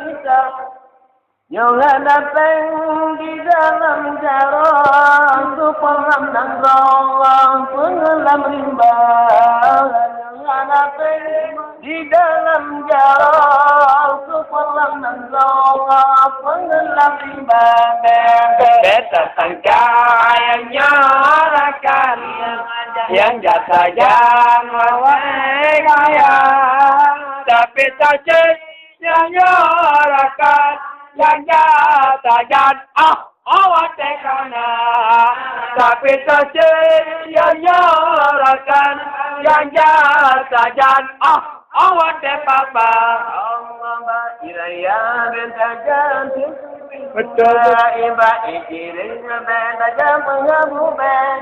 kita yang datang di dalam jarak untuk pengamdan Allah pengelam rimba yang datang di dalam jarak untuk pengamdan Allah pengelam rimba beta sangka yang nyarakan yang jasa jangan kaya tapi tajik yang nyarakan yang jasa jangan awak tekana tapi tajik yang nyarakan yang jasa jangan awak tekapa Allah iraya bentajan betul iba ikirin benta pengamu ben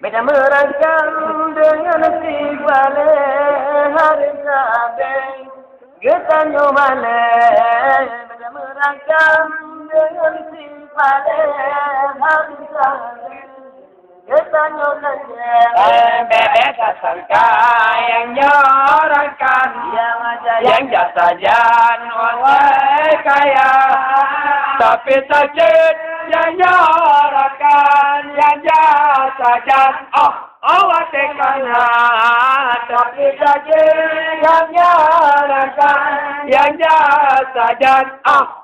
beda merangkam dengan si bale hari sabeng getanyo male beda merangkam dengan si bale hari sabeng getanyo male beda sangka yang nyorakan yang jasa janwai kaya tapi tajik yang nyorakan yang jasa jangan awak tekana tapi tajik yang nyorakan yang jasa jangan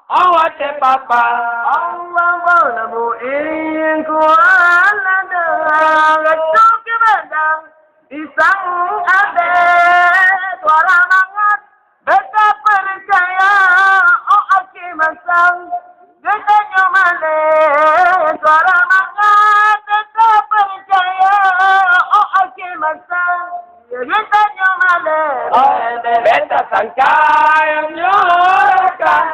awak tepapa Allah malamu ingku alada gacok kebandang isang ade suara mangat beta percaya aki masang getanyo male suara mangat beta percaya aki masang getanyo male beta sangka yang nyorakan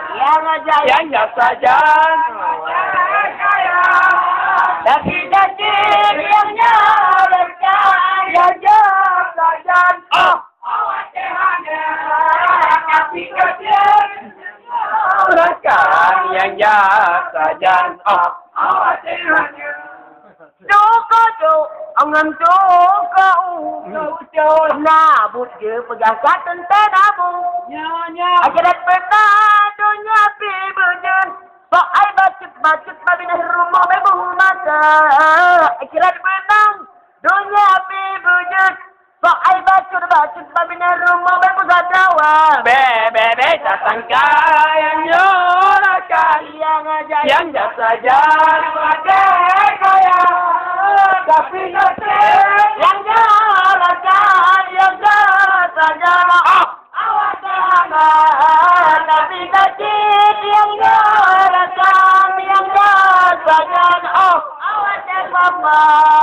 yang jasa jangan kaya tapi tajik yang nyorakan yang jasa jangan awak tehana tapi tajik rakan yang jasa jangan awak tehana Joko jo angan joko jo nabut je pegakat tentang nabu akhirat peta dunia pibujun pak ai bacet babinah rumah bebu mata akhirat peta dunia pibujun pak ai bacet babinah rumah bebu sadawa bebe sangka yang nyorakan yang jasa jangan kaya tapi nanti yang nyorakan yang jasa jangan awak jangan tapi nanti yang nyorakan yang jasa jangan awak jangan